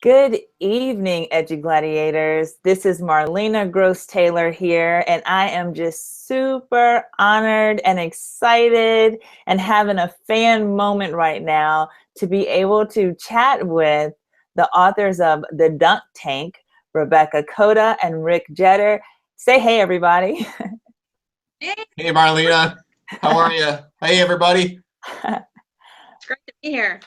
Good evening, EduGladiators. This is Marlena Gross-Taylor here, and I am just super honored and excited and having a fan moment right now to be able to chat with the authors of The Dunk Tank, Rebecca Coda and Rick Jetter. Say hey, everybody. Hey, Marlena. How are you? Hey, everybody. It's great to be here.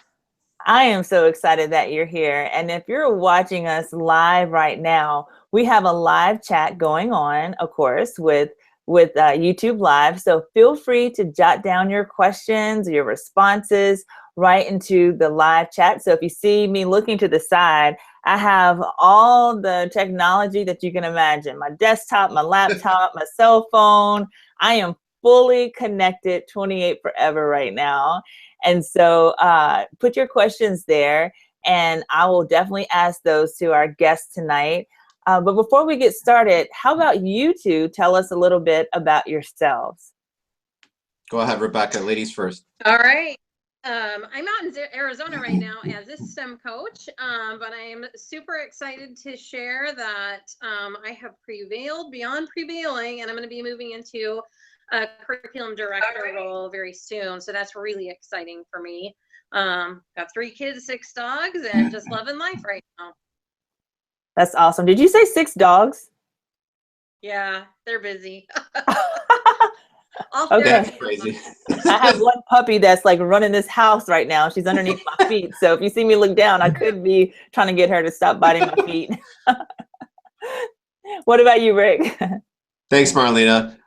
I am so excited that you're here. And if you're watching us live right now, we have a live chat going on, of course, with YouTube Live. So feel free to jot down your questions, your responses right into the live chat. So if you see me looking to the side, I have all the technology that you can imagine, my desktop, my laptop, my cell phone. I am fully connected 28 forever right now. And so put your questions there, and I will definitely ask those to our guests tonight. But before we get started, how about you two tell us a little bit about yourselves? Go ahead, Rebecca. Ladies first. All right. I'm out in Arizona right now as a STEM coach, but I am super excited to share that I have prevailed beyond prevailing, and I'm going to be moving into a curriculum director role very soon. So that's really exciting for me. Got 3 kids, 6 dogs, and just loving life right now. That's awesome. Did you say 6 dogs? Yeah, they're busy. Okay. That's crazy. I have one puppy that's like running this house right now. She's underneath my feet. So if you see me look down, I could be trying to get her to stop biting my feet. What about you, Rick? Thanks, Marlena.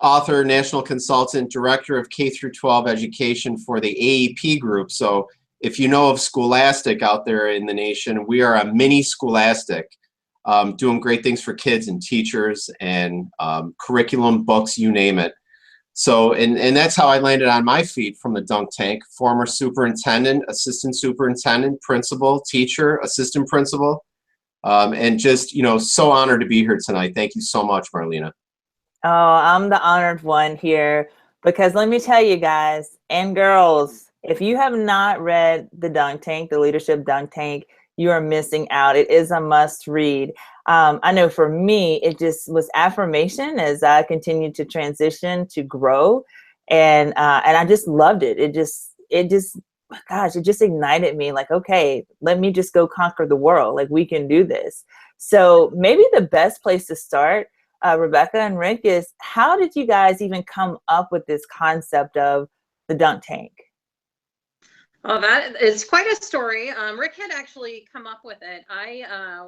Author, national consultant, director of K-12 education for the AEP group. So if you know of Scholastic out there in the nation, we are a mini Scholastic, doing great things for kids and teachers and curriculum, books, you name it. So, and that's how I landed on my feet from the Dunk Tank. Former superintendent, assistant superintendent, principal, teacher, assistant principal, and just, so honored to be here tonight. Thank you so much, Marlena. Oh, I'm the honored one here, because let me tell you guys and girls, if you have not read The Dunk Tank, The Leadership Dunk Tank, you are missing out. It is a must read. I know for me, it just was affirmation as I continued to transition, to grow. And I just loved it. Gosh, it just ignited me like, okay, let me just go conquer the world. Like, we can do this. So maybe the best place to start, Rebecca and Rick, is how did you guys even come up with this concept of the Dunk Tank? Well, that is quite a story. Rick had actually come up with it. I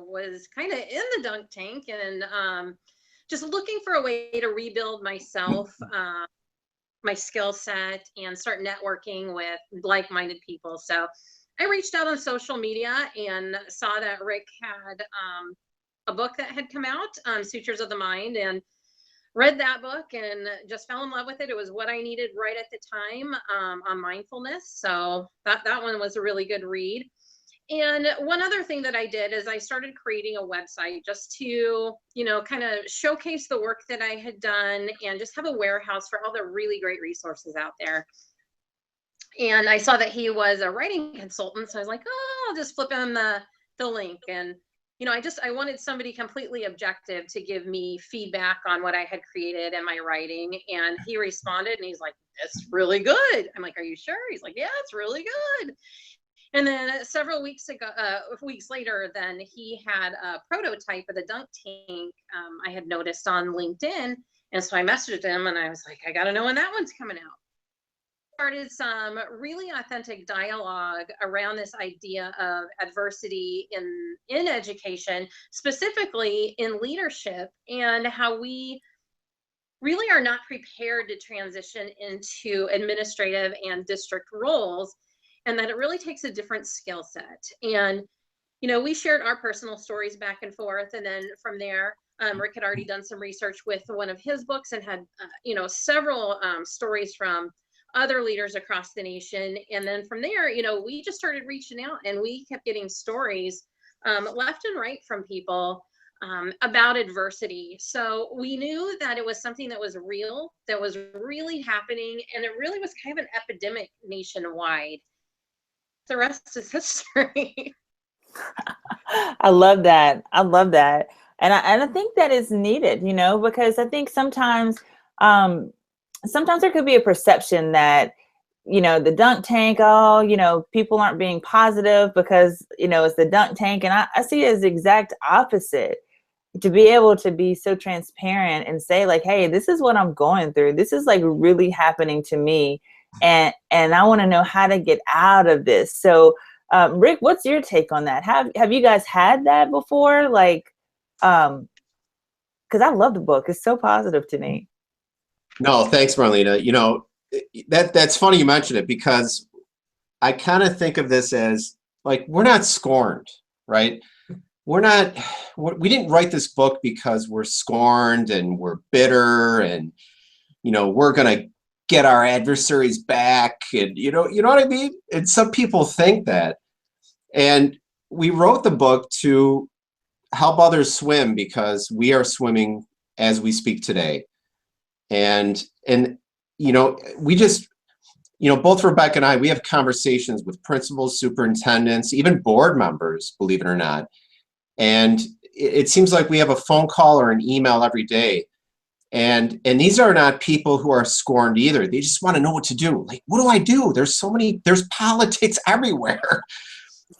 was kind of in the Dunk Tank and just looking for a way to rebuild myself, my skill set, and start networking with like-minded people. So I reached out on social media and saw that Rick had a book that had come out, Sutures of the Mind, and read that book and just fell in love with it. It was what I needed right at the time, on mindfulness. So that one was a really good read. And one other thing that I did is I started creating a website just to, kind of showcase the work that I had done and just have a warehouse for all the really great resources out there. And I saw that he was a writing consultant. So I was like, oh, I'll just flip him the link. And I wanted somebody completely objective to give me feedback on what I had created and my writing. And he responded and he's like, that's really good. I'm like, are you sure? He's like, yeah, it's really good. And then several weeks later, then he had a prototype of the Dunk Tank I had noticed on LinkedIn. And so I messaged him and I was like, I got to know when that one's coming out. Started some really authentic dialogue around this idea of adversity in education, specifically in leadership, and how we really are not prepared to transition into administrative and district roles, and that it really takes a different skill set. And we shared our personal stories back and forth, and then from there, Rick had already done some research with one of his books and had several stories from other leaders across the nation. And then from there, we just started reaching out and we kept getting stories left and right from people about adversity. So we knew that it was something that was real, that was really happening, and it really was kind of an epidemic nationwide. The rest is history. I love that. I love that. And I think that is needed, you know, because I think um, sometimes there could be a perception that, you know, the dunk tank, oh, you know, people aren't being positive because, you know, it's the dunk tank. And I see it as the exact opposite. To be able to be so transparent and say like, hey, this is what I'm going through. This is like really happening to me. And I want to know how to get out of this. So Rick, what's your take on that? Have you guys had that before? Like, because I love the book. It's so positive to me. No, thanks, Marlena. You know, that's funny you mentioned it, because I kind of think of this as like, we're not scorned, right? We're not, we didn't write this book because we're scorned and we're bitter and, you know, we're going to get our adversaries back. And, you know what I mean? And some people think that. And we wrote the book to help others swim, because we are swimming as we speak today. And, you know, we just, you know, both Rebecca and I, we have conversations with principals, superintendents, even board members, believe it or not. And it seems like we have a phone call or an email every day. And these are not people who are scorned either. They just want to know what to do. Like, what do I do? There's politics everywhere.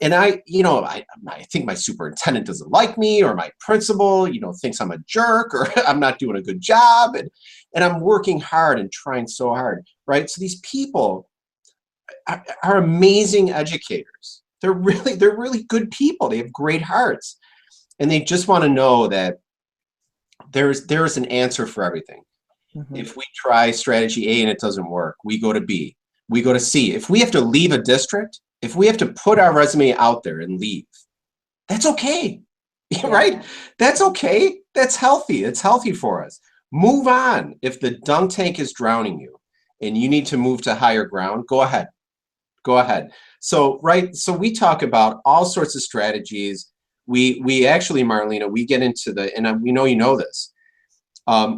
And you know, I think my superintendent doesn't like me, or my principal, you know, thinks I'm a jerk, or I'm not doing a good job. And I'm working hard and trying so hard, right? So these people are amazing educators. They're really good people. They have great hearts. And they just want to know that there's an answer for everything. Mm-hmm. If we try strategy A and it doesn't work, we go to B, we go to C. If we have to leave a district, if we have to put our resume out there and leave, that's okay, right? That's okay. That's healthy. It's healthy for us. Move on. If the dunk tank is drowning you and you need to move to higher ground, go ahead. Go ahead. So, right. So we talk about all sorts of strategies. We actually, Marlena, we get into and we know you know this,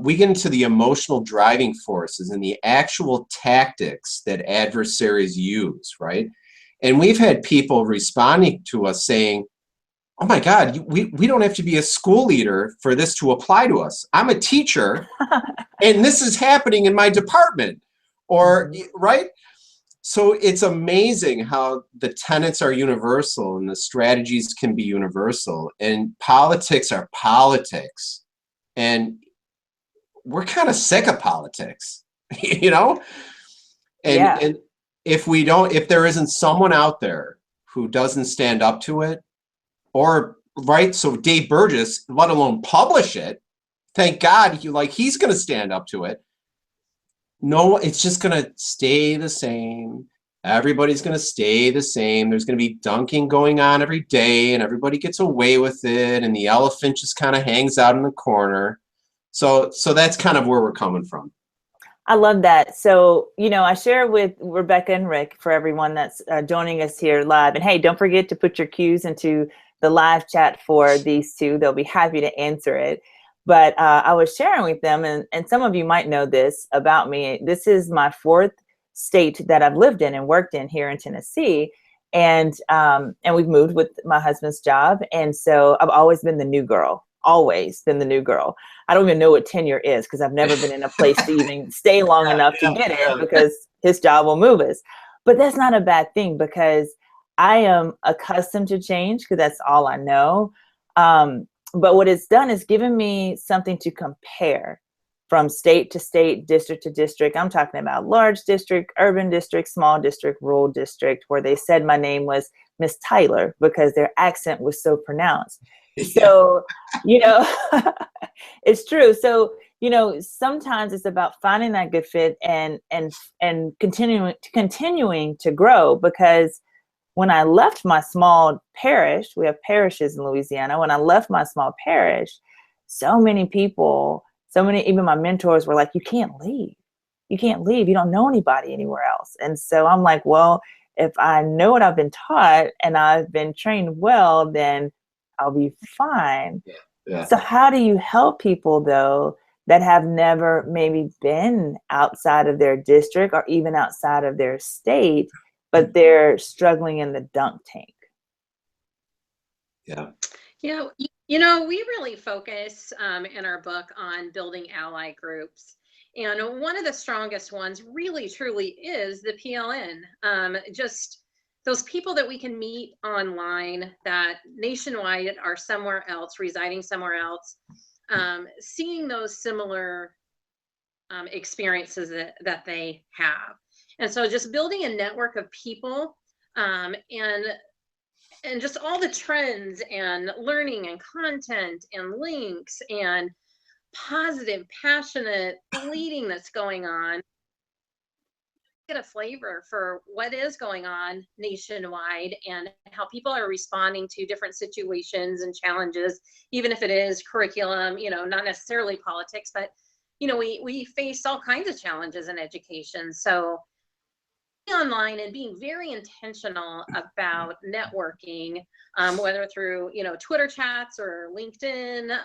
we get into the emotional driving forces and the actual tactics that adversaries use, right? And we've had people responding to us saying, oh my God, we don't have to be a school leader for this to apply to us. I'm a teacher and this is happening in my department, or, right? So it's amazing how the tenets are universal and the strategies can be universal, and politics are politics. And we're kind of sick of politics, you know? And if there isn't someone out there who doesn't stand up to it, or, right, so Dave Burgess, let alone publish it, thank God, he's going to stand up to it. No, it's just going to stay the same. Everybody's going to stay the same. There's going to be dunking going on every day, and everybody gets away with it, and the elephant just kind of hangs out in the corner. So that's kind of where we're coming from. I love that. So, you know, I share with Rebecca and Rick, for everyone that's joining us here live. And hey, don't forget to put your cues into the live chat for these two. They'll be happy to answer it. But I was sharing with them, and some of you might know this about me. This is my fourth state that I've lived in and worked in here in Tennessee. And we've moved with my husband's job. And so I've always been the new girl, always been the new girl. I don't even know what tenure is, because I've never been in a place to even stay long enough to get it, because his job will move us. But that's not a bad thing, because I am accustomed to change, because that's all I know. But what it's done is given me something to compare from state to state, district to district. I'm talking about large district, urban district, small district, rural district, where they said my name was Miss Tyler because their accent was so pronounced. So, you know, it's true. So, you know, sometimes it's about finding that good fit and continuing to grow, because when I left my small parish, we have parishes in Louisiana. When I left my small parish, so many people, even my mentors were like, you can't leave. You can't leave. You don't know anybody anywhere else. And so I'm like, well, if I know what I've been taught and I've been trained well, then I'll be fine. Yeah. So how do you help people, though, that have never maybe been outside of their district or even outside of their state, but they're struggling in the dunk tank? Yeah. We really focus in our book on building ally groups. And one of the strongest ones really truly is the PLN. Just those people that we can meet online that nationwide are somewhere else, residing somewhere else, seeing those similar experiences that they have. And so just building a network of people and just all the trends and learning and content and links and positive, passionate leading that's going on, get a flavor for what is going on nationwide and how people are responding to different situations and challenges, even if it is curriculum, not necessarily politics, but we face all kinds of challenges in education. So online and being very intentional about networking, whether through Twitter chats or LinkedIn,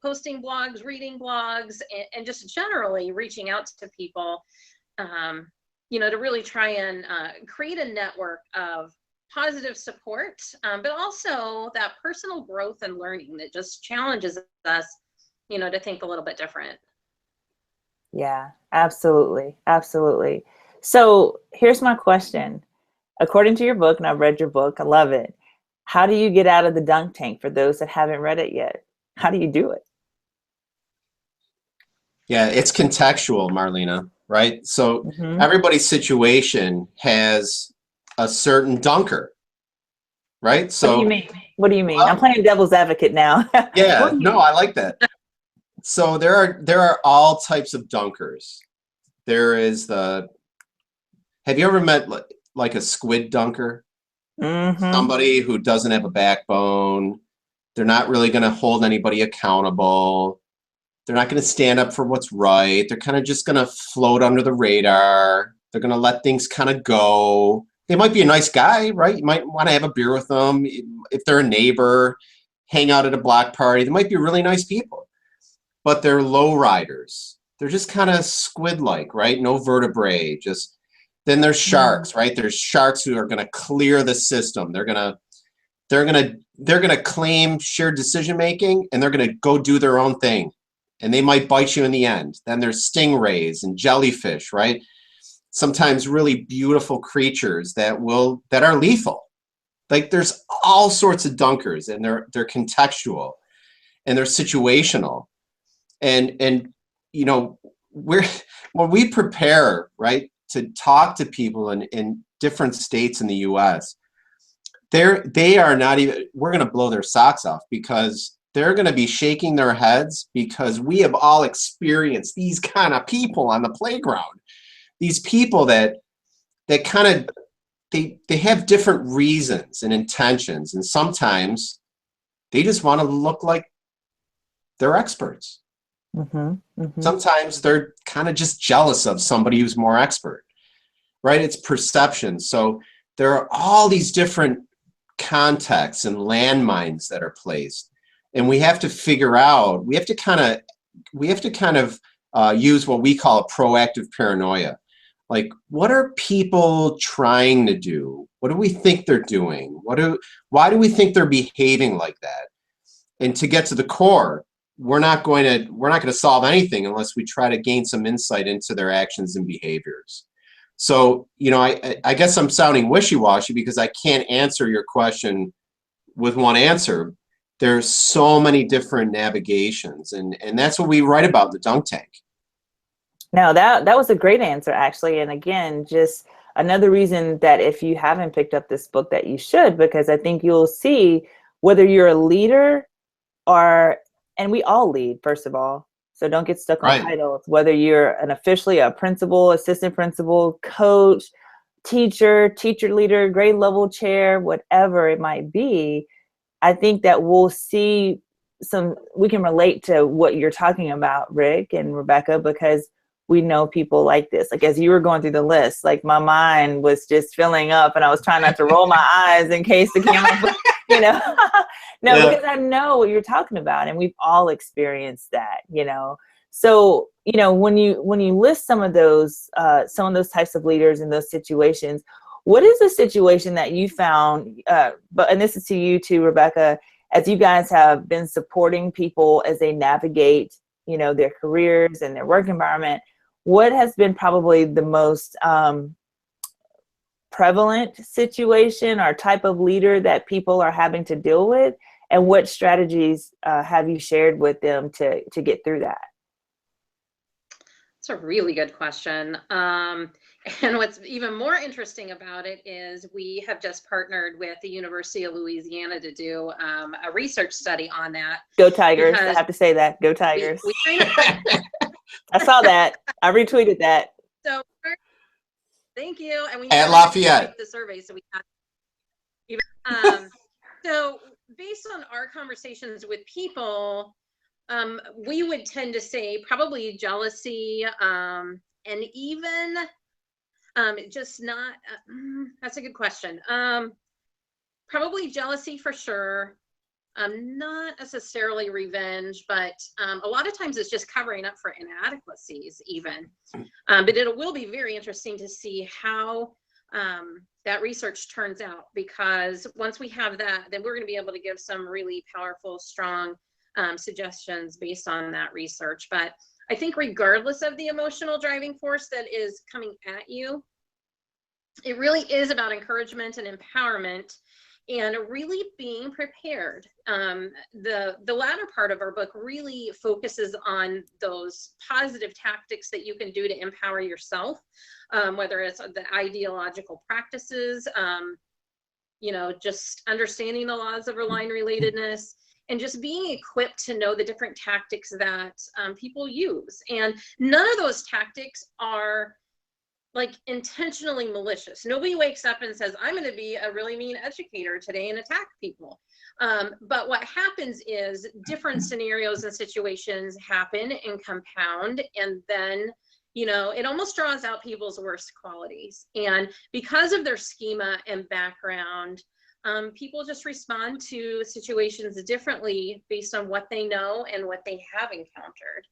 posting blogs, reading blogs, and just generally reaching out to people, to really try and create a network of positive support, but also that personal growth and learning that just challenges us, to think a little bit different. Yeah, absolutely. Absolutely. So here's my question. According to your book, and I've read your book, I love it. How do you get out of the dunk tank for those that haven't read it yet? How do you do it? Yeah, it's contextual, Marlena, right? So Mm-hmm. everybody's situation has a certain dunker, right? So What do you mean? What do you mean? well, I'm playing devil's advocate now. yeah, What do you no, mean? I like that. So there are all types of dunkers. There is have you ever met like a squid dunker? Mm-hmm. Somebody who doesn't have a backbone. They're not really going to hold anybody accountable. They're not going to stand up for what's right. They're kind of just going to float under the radar. They're going to let things kind of go. They might be a nice guy, right? You might want to have a beer with them. If they're a neighbor, hang out at a block party. They might be really nice people, but they're low riders. They're just kind of squid-like, right? No vertebrae. Then there's sharks, right? There's sharks who are going to clear the system. They're going to claim shared decision making, and they're going to go do their own thing. And they might bite you in the end. Then there's stingrays and jellyfish, right? Sometimes really beautiful creatures that are lethal. Like there's all sorts of dunkers, and they're contextual and they're situational. And when we prepare, right, to talk to people in different states in the US, they are not even, we're going to blow their socks off because they're going to be shaking their heads because we have all experienced these kind of people on the playground. These people that kind of, they have different reasons and intentions, and sometimes they just want to look like they're experts. Mm-hmm. Mm-hmm. Sometimes they're kind of just jealous of somebody who's more expert, right? It's perception. So there are all these different contexts and landmines that are placed, and we have to figure out. We have to kind of use what we call a proactive paranoia. Like, what are people trying to do? What do we think they're doing? Why do we think they're behaving like that? And to get to the core, we're not going to solve anything unless we try to gain some insight into their actions and behaviors. So, I guess I'm sounding wishy-washy because I can't answer your question with one answer. There's so many different navigations, and that's what we write about in the dunk tank. No, that was a great answer, actually. And again, just another reason that if you haven't picked up this book that you should, because I think you'll see whether you're a leader and we all lead, first of all. So don't get stuck on Right. titles, whether you're an officially a principal, assistant principal, coach, teacher leader, grade level chair, whatever it might be. I think that we'll see we can relate to what you're talking about, Rick and Rebecca, because we know people like this. Like, as you were going through the list, like my mind was just filling up and I was trying not to roll my eyes in case the camera, because I know what you're talking about and we've all experienced that, So, when you list some of those types of leaders in those situations, what is the situation that you found, and this is to you too, Rebecca, as you guys have been supporting people as they navigate, their careers and their work environment, what has been probably the most prevalent situation or type of leader that people are having to deal with? And what strategies have you shared with them to get through that? That's a really good question. And what's even more interesting about it is we have just partnered with the University of Louisiana to do a research study on that. Go Tigers. I have to say that. Go Tigers. I saw that. I retweeted that. So thank you. And we at Lafayette the survey, so we have so based on our conversations with people, we would tend to say probably jealousy, and even just not, that's a good question. Probably jealousy for sure. Not necessarily revenge, but a lot of times it's just covering up for inadequacies even. But it will be very interesting to see how that research turns out, because once we have that, then we're going to be able to give some really powerful, strong suggestions based on that research. But I think regardless of the emotional driving force that is coming at you, it really is about encouragement and empowerment and really being prepared. The latter part of our book really focuses on those positive tactics that you can do to empower yourself, whether it's the ideological practices, just understanding the laws of line relatedness, and just being equipped to know the different tactics that people use. And none of those tactics are like intentionally malicious. Nobody wakes up and says, I'm going to be a really mean educator today and attack people. But what happens is different scenarios and situations happen and compound, and then it almost draws out people's worst qualities. And because of their schema and background, people just respond to situations differently based on what they know and what they have encountered.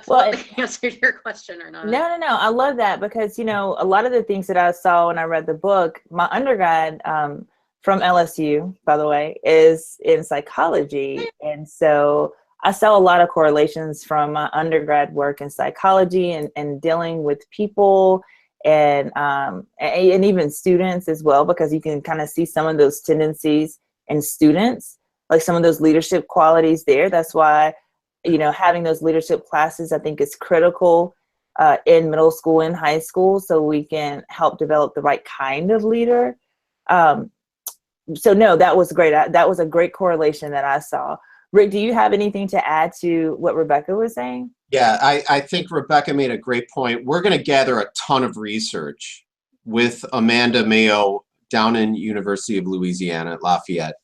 Well, I answered your question or not? No. I love that, because, a lot of the things that I saw when I read the book, my undergrad from LSU, by the way, is in psychology. And so I saw a lot of correlations from my undergrad work in psychology and dealing with people and even students as well, because you can kind of see some of those tendencies in students, like some of those leadership qualities there. That's why having those leadership classes, I think, is critical in middle school and high school, so we can help develop the right kind of leader. So no, that was great. That was a great correlation that I saw. Rick, do you have anything to add to what Rebecca was saying? Yeah, I think Rebecca made a great point. We're going to gather a ton of research with Amanda Mayo down in University of Louisiana at Lafayette,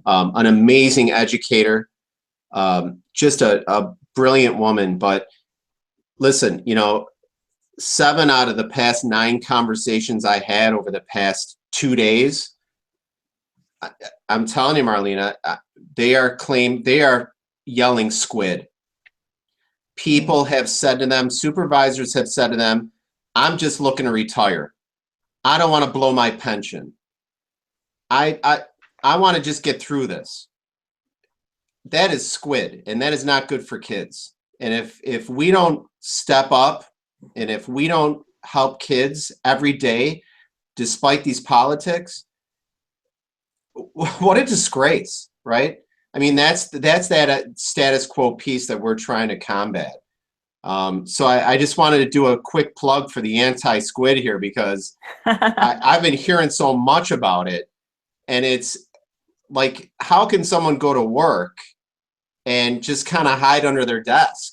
an amazing educator. Just a brilliant woman. But listen, 7 out of the past 9 conversations I had over the past 2 days, I'm telling you, Marlena, they are yelling squid. People have said to them, supervisors have said to them, I'm just looking to retire. I don't want to blow my pension. I want to just get through this. That is squid, and that is not good for kids. And if we don't step up, and if we don't help kids every day, despite these politics, what a disgrace, right? I mean, that's that status quo piece that we're trying to combat. So I just wanted to do a quick plug for the anti-squid here, because I've been hearing so much about it, and it's like, how can someone go to work and just kind of hide under their desk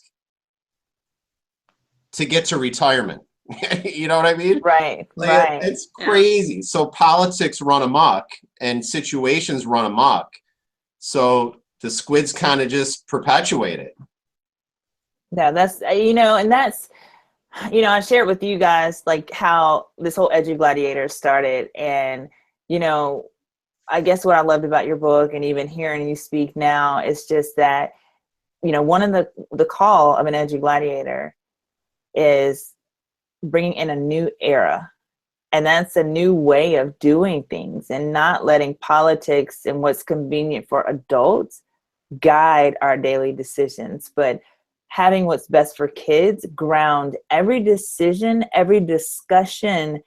to get to retirement? You know what I mean? Right. It's crazy. Yeah. So politics run amok and situations run amok. So the squids kind of just perpetuate it. Yeah, that's, and that's, I shared with you guys like how this whole EduGladiators started. And, I guess what I loved about your book and even hearing you speak now is just that, one of the call of an EduGladiator is bringing in a new era And that's a new way of doing things, and not letting politics and what's convenient for adults guide our daily decisions, but having what's best for kids ground every decision, every discussion,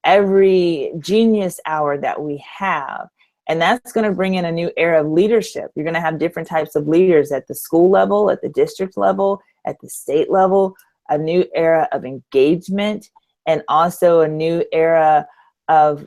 every genius hour that we have. And that's going to bring in a new era of leadership. You're going to have different types of leaders at the school level, at the district level, at the state level, a new era of engagement, and also a new era of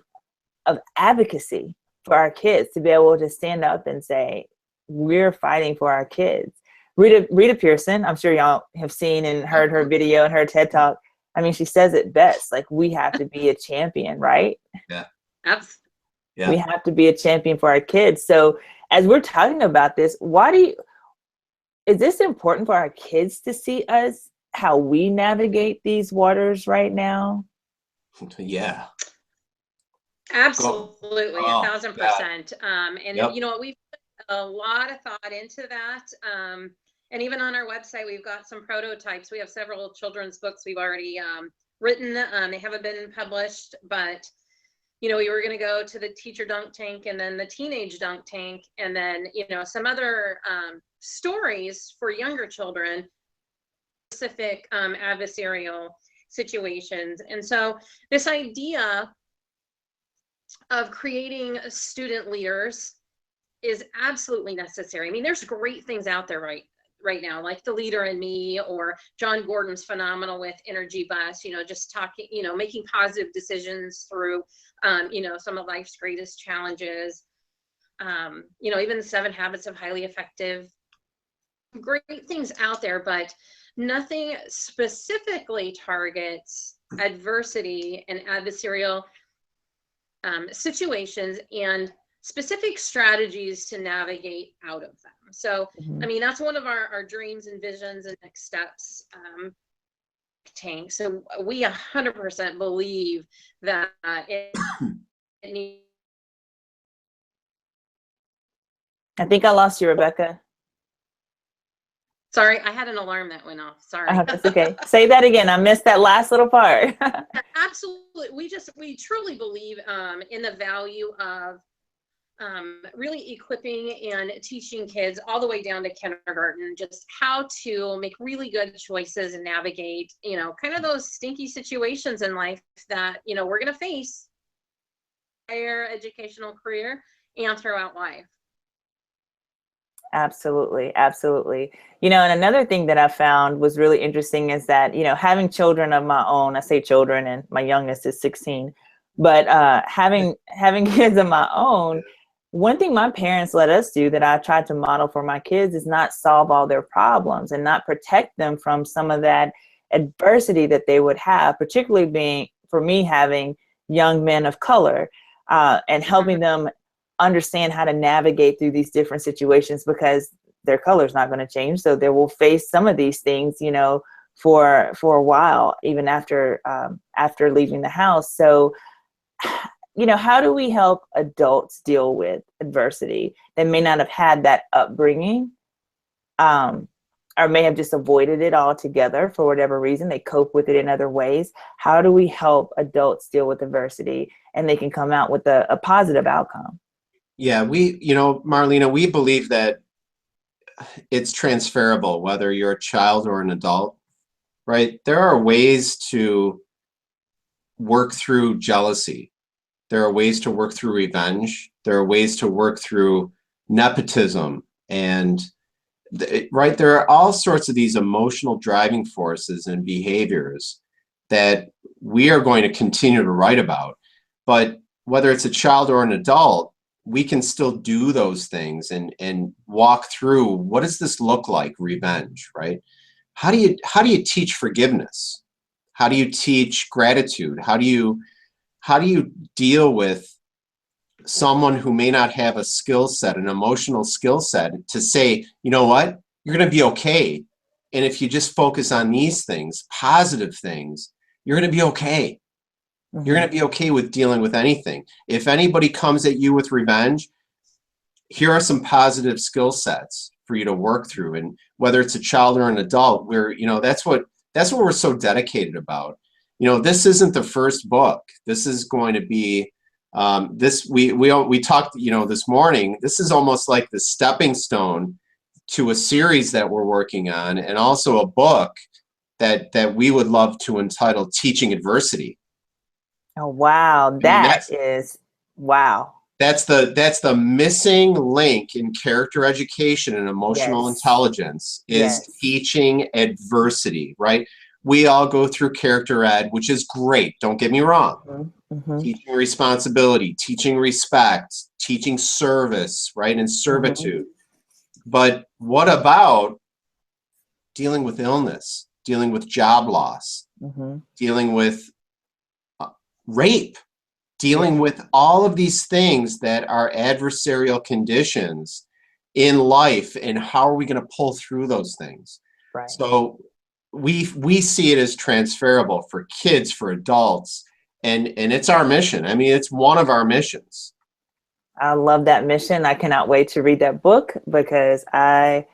advocacy for our kids, to be able to stand up and say, we're fighting for our kids. Rita Pearson, I'm sure y'all have seen and heard her video and her TED Talk. I mean, she says it best, like, we have to be a champion, right? Yeah. Absolutely. Yeah. We have to be a champion for our kids. So as we're talking about this, is this important for our kids to see us, how we navigate these waters right now? Yeah. Absolutely, Oh, 1,000%. And Yep. you know what, we've put a lot of thought into that. And even on our website, we've got some prototypes. We have several children's books we've already written. They haven't been published, but you know, we were going to go to the teacher dunk tank, and then the teenage dunk tank, and then, you know, some other stories for younger children, specific adversarial situations. And so this idea of creating student leaders is absolutely necessary. I mean, there's great things out there right now, like The Leader in Me, or John Gordon's phenomenal with Energy Bus, you know, just talking, you know, making positive decisions through, you know, some of life's greatest challenges. You know, even the 7 Habits of Highly Effective, great things out there, but nothing specifically targets adversity and adversarial situations and specific strategies to navigate out of them. So, I mean, that's one of our dreams and visions and next steps. Tank. So we 100% believe that it needs. I think I lost you, Rebecca. Sorry, I had an alarm that went off. Sorry. That's okay. Say that again. I missed that last little part. Absolutely. We truly believe in the value of really equipping and teaching kids all the way down to kindergarten, just how to make really good choices and navigate, you know, kind of those stinky situations in life that, you know, we're going to face higher educational career and throughout life. Absolutely. Absolutely. You know, and another thing that I found was really interesting is that, you know, having children of my own, I say children, and my youngest is 16, but having kids of my own, one thing my parents let us do that I tried to model for my kids is not solve all their problems and not protect them from some of that adversity that they would have, particularly being, for me, having young men of color and helping them understand how to navigate through these different situations, because their color is not going to change. So they will face some of these things, you know, for a while, even after leaving the house. So, you know, how do we help adults deal with adversity that may not have had that upbringing, or may have just avoided it altogether for whatever reason? They cope with it in other ways. How do we help adults deal with adversity and they can come out with a positive outcome? Yeah, you know, Marlena, we believe that it's transferable, whether you're a child or an adult, right? There are ways to work through jealousy. There are ways to work through revenge. There are ways to work through nepotism. And, right, there are all sorts of these emotional driving forces and behaviors that we are going to continue to write about. But whether it's a child or an adult, we can still do those things and walk through, what does this look like, revenge, right? How do you teach forgiveness? How do you teach gratitude? How do you deal with someone who may not have a skill set, an emotional skill set, to say, you know what, you're going to be okay. And if you just focus on these things, positive things, you're going to be okay. You're going to be okay with dealing with anything. If anybody comes at you with revenge, here are some positive skill sets for you to work through. And whether it's a child or an adult, you know, that's what we're so dedicated about. you know, this isn't the first book. This is going to be, we talked, you know, this morning, this is almost like the stepping stone to a series that we're working on, and also a book that we would love to entitle Teaching Adversity. Oh, wow. I mean, That is, wow. That's the missing link in character education and emotional Yes. intelligence is Yes. teaching adversity, right? We all go through character ed, which is great. Don't get me wrong. Mm-hmm. Teaching responsibility, teaching respect, teaching service, right? And servitude. But what about dealing with illness, dealing with job loss, dealing with rape, dealing with all of these things that are adversarial conditions in life, and how are we going to pull through those things? Right. So we see it as transferable for kids, for adults, and it's our mission. I mean, it's one of our missions. I love that mission. I cannot wait to read that book because I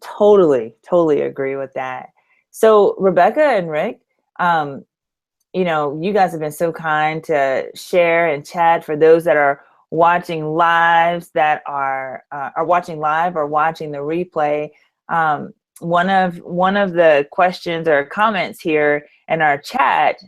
totally agree with that. So Rebecca and Rick, you know, you guys have been so kind to share and chat. For those that are watching lives, that are watching live or watching the replay, one of the questions or comments here in our chat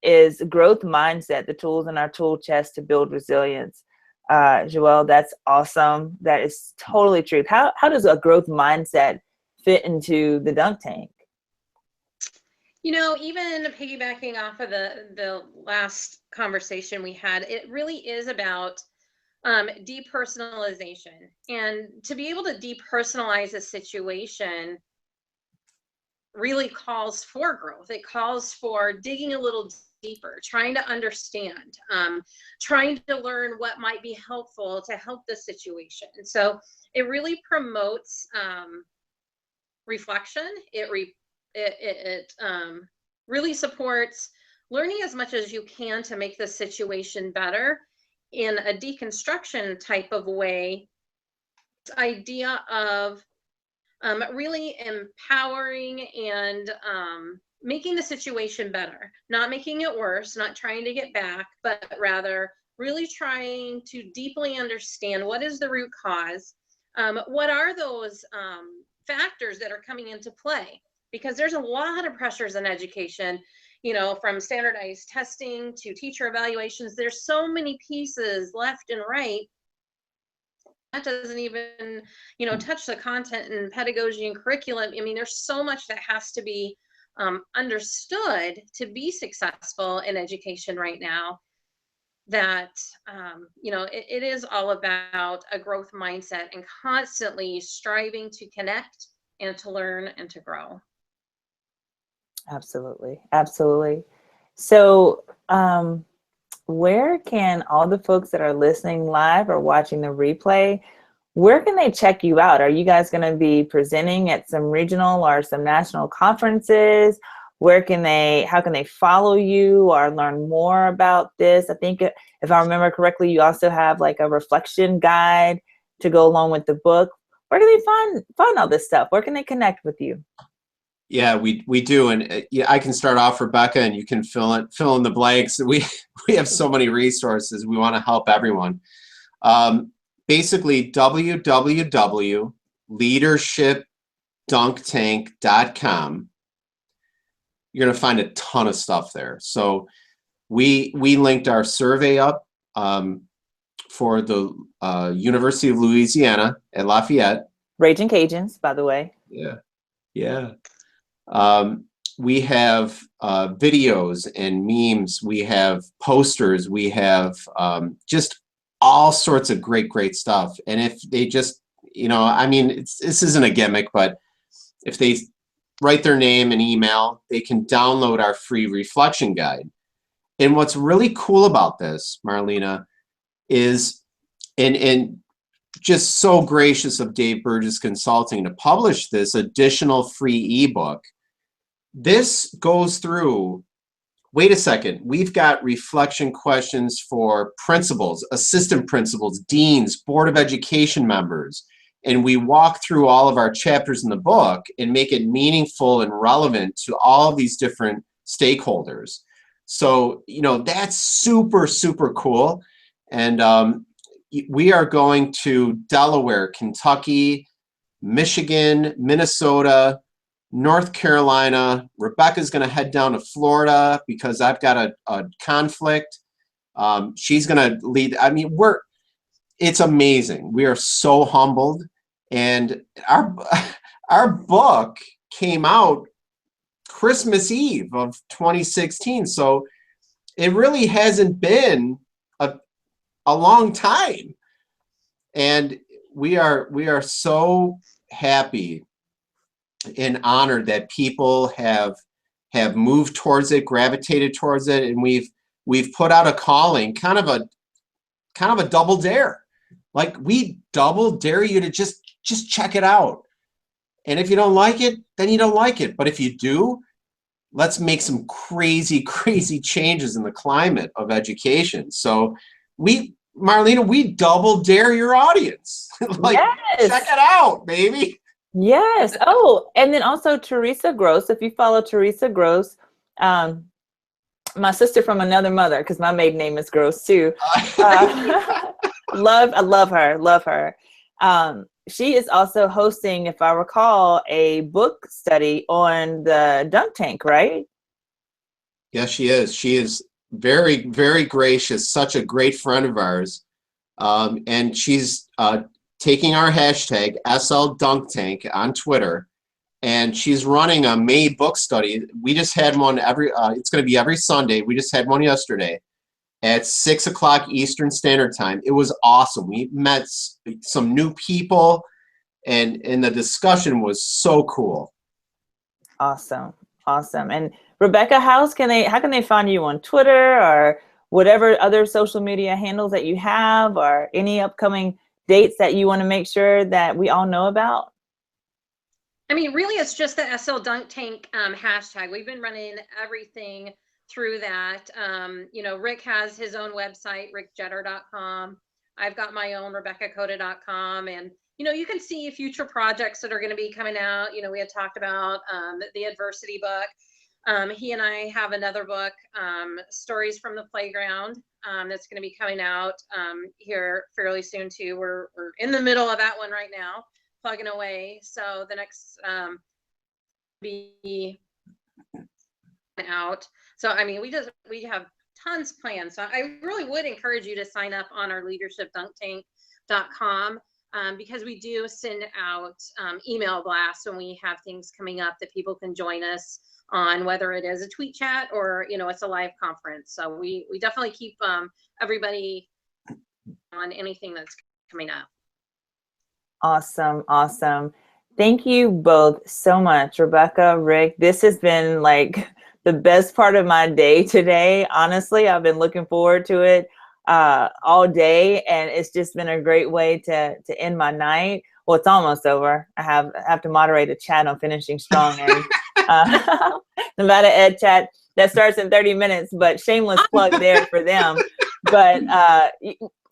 is growth mindset, the tools in our tool chest to build resilience. Joelle, that's awesome. That is totally true. How does a growth mindset fit into the dunk tank? You know, even piggybacking off of the last conversation we had, it really is about depersonalization. And to be able to depersonalize a situation really calls for growth. It calls for digging a little deeper, trying to understand, trying to learn what might be helpful to help the situation. And so it really promotes reflection. It really supports learning as much as you can to make the situation better in a deconstruction type of way. This idea of really empowering and making the situation better, not making it worse, not trying to get back, but rather really trying to deeply understand what is the root cause, what are those factors that are coming into play, because there's a lot of pressures in education, you know, from standardized testing to teacher evaluations. There's so many pieces left and right. That doesn't even, you know, touch the content and pedagogy and curriculum. I mean, there's so much that has to be understood to be successful in education right now, that you know, it is all about a growth mindset and constantly striving to connect and to learn and to grow. Absolutely. So where can all the folks that are listening live or watching the replay, where can they check you out? Are you guys going to be presenting at some regional or some national conferences? How can they follow you or learn more about this? I think if I remember correctly, you also have like a reflection guide to go along with the book. Where can they find all this stuff? Where can they connect with you? Yeah, we do, and I can start off, Rebecca, and you can fill in the blanks. We have so many resources. We want to help everyone. Basically, www.leadershipdunktank.com. You're going to find a ton of stuff there. So we linked our survey up for the University of Louisiana at Lafayette. Raging Cajuns, by the way. Yeah. We have videos and memes. We have posters. We have just all sorts of great stuff. And if they just, you know, I mean, this isn't a gimmick, but if they write their name and email, they can download our free reflection guide. And what's really cool about this, Marlena, is, and just so gracious of Dave Burgess Consulting to publish this additional free ebook. This goes through, wait a second, we've got reflection questions for principals, assistant principals, deans, Board of Education members, and we walk through all of our chapters in the book and make it meaningful and relevant to all of these different stakeholders. So, you know, that's super, super cool. And we are going to Delaware, Kentucky, Michigan, Minnesota, North Carolina. Rebecca's going to head down to Florida because I've got a conflict. She's going to lead. I mean, it's amazing. We are so humbled. And our book came out Christmas Eve of 2016. So it really hasn't been a long time. And we are so happy and honored that people have moved towards it, gravitated towards it, and we've put out a calling, kind of a double dare. Like, we double dare you to just check it out. And if you don't like it, then you don't like it. But if you do, let's make some crazy, crazy changes in the climate of education. So Marlena, we double dare your audience. Like, yes. Check it out, baby. Yes. Oh, and then also Teresa Gross. If you follow Teresa Gross, my sister from another mother, because my maiden name is Gross too. I love her. She is also hosting, if I recall, a book study on the dunk tank, right? Yes, she is. She is very, very gracious, such a great friend of ours. And she's taking our hashtag SL Dunk Tank on Twitter, and she's running a May book study. We just had one it's going to be every Sunday. We just had one yesterday at 6 o'clock Eastern Standard Time. It was awesome. We met some new people, and the discussion was so cool. Awesome. And Rebecca, how can they find you on Twitter or whatever other social media handles that you have, or any upcoming dates that you want to make sure that we all know about? I mean, really, it's just the SL Dunk Tank hashtag. We've been running everything through that. You know, Rick has his own website, rickjetter.com. I've got my own, rebeccacoda.com. And, you know, you can see future projects that are going to be coming out. You know, we had talked about the adversity book. He and I have another book, Stories from the Playground, that's going to be coming out here fairly soon too. We're in the middle of that one right now, plugging away. So the next be out. So I mean, we have tons planned. So I really would encourage you to sign up on our leadershipdunktank.com. Because we do send out email blasts when we have things coming up that people can join us on, whether it is a tweet chat or, you know, it's a live conference. So we definitely keep everybody on anything that's coming up. Awesome. Thank you both so much, Rebecca, Rick. This has been like the best part of my day today. Honestly, I've been looking forward to it all day, and it's just been a great way to end my night. Well, it's almost over. I have to moderate a chat on finishing strong and Nevada Ed chat that starts in 30 minutes, but shameless plug there for them. But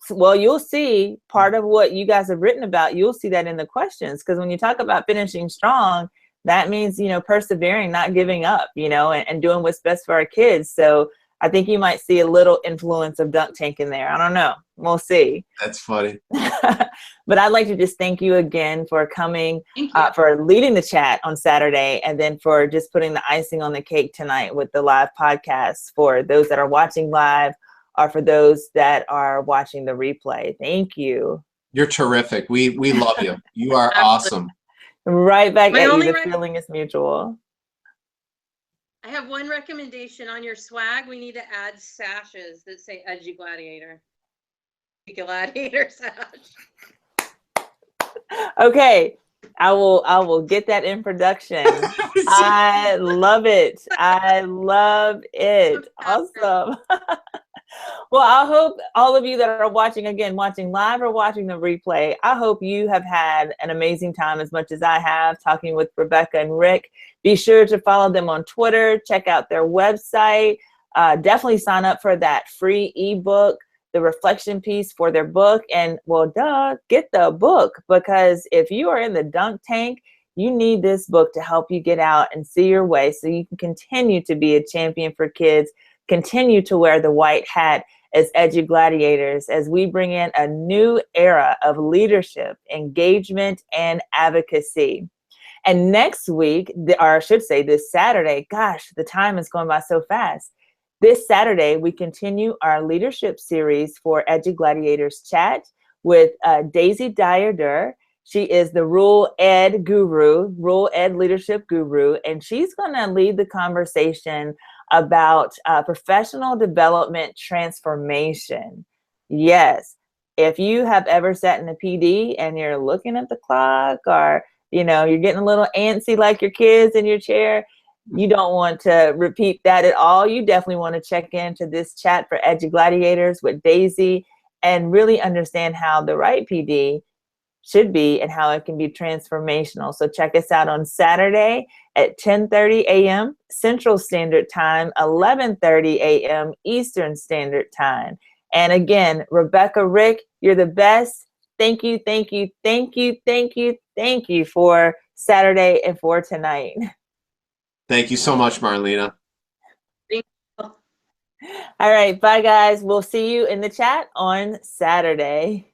well, you'll see part of what you guys have written about. You'll see that in the questions, because when you talk about finishing strong, that means, you know, persevering, not giving up, you know, and doing what's best for our kids. So I think you might see a little influence of dunk tank in there. I don't know. We'll see. That's funny. But I'd like to just thank you again for coming, for leading the chat on Saturday, and then for just putting the icing on the cake tonight with the live podcast for those that are watching live, or for those that are watching the replay. Thank you. You're terrific. We love you. You are awesome. Right back at you. The feeling is mutual. I have one recommendation on your swag. We need to add sashes that say EduGladiator. EduGladiator sash. Okay, I will get that in production. I love it. Awesome. Well, I hope all of you that are watching live or watching the replay, I hope you have had an amazing time as much as I have talking with Rebecca and Rick. Be sure to follow them on Twitter, check out their website, definitely sign up for that free ebook, the reflection piece for their book, and get the book, because if you are in the dunk tank, you need this book to help you get out and see your way so you can continue to be a champion for kids, continue to wear the white hat as EduGladiators, as we bring in a new era of leadership, engagement, and advocacy. And next week, or I should say this Saturday, gosh, the time is going by so fast. This Saturday, we continue our leadership series for EduGladiators Chat with Daisy Dyer-Durr. She is the Rule Ed guru, Rule Ed leadership guru, and she's going to lead the conversation about professional development transformation. Yes, if you have ever sat in a PD and you're looking at the clock, or you're getting a little antsy like your kids in your chair, you don't want to repeat that at all. You definitely want to check into this chat for EduGladiators with Daisy and really understand how the right PD should be and how it can be transformational. So check us out on Saturday at 10:30 a.m. Central Standard Time, 11:30 a.m. Eastern Standard Time. And again, Rebecca, Rick, you're the best. Thank you, thank you, thank you, thank you, thank you for Saturday and for tonight. Thank you so much, Marlena. Thank you. All right, bye guys. We'll see you in the chat on Saturday.